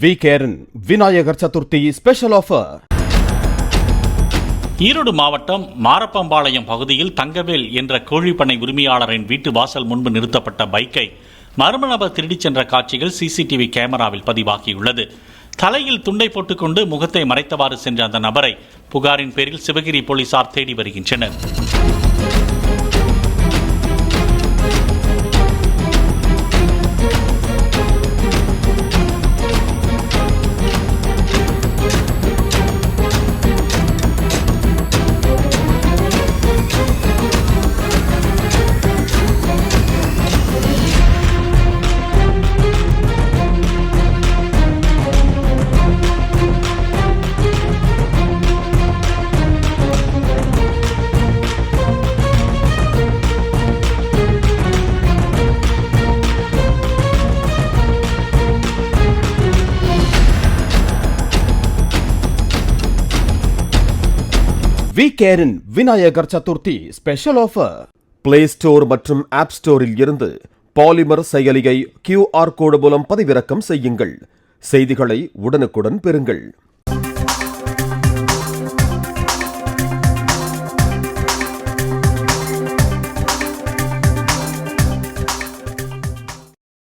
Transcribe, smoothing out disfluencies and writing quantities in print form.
VKRN Vinayagar Chaturthi special offer. Erode மாவட்டம் மாரப்பம்பாளையம் பகுதியில் தங்கவேல் என்ற கோழிப்பண்ணை உரிமையாளரின் வீட்டு வாசல் முன்பு நிறுத்தப்பட்ட பைக்கை மர்ம நபர் திருடிச் சென்ற காட்சிகள் சிசிடிவி கேமராவில் பதிவாகியுள்ளது. தலையில் துண்டை போட்டுக்கொண்டு முகத்தை மறைத்தவாறு சென்ற அந்த நபரை புகாரின் பேரில் சிவகிரி போலீசார் தேடி வருகின்றனர். VKRN Vinayagar Chaturthi special offer. Play store மற்றும் ஆப் ஸ்டோரில் இருந்து பாலிமர் செயலியை QR கோடு மூலம் பதிவிறக்கம் செய்யுங்கள். செய்திகளை உடனுக்குடன் பெறுங்கள்.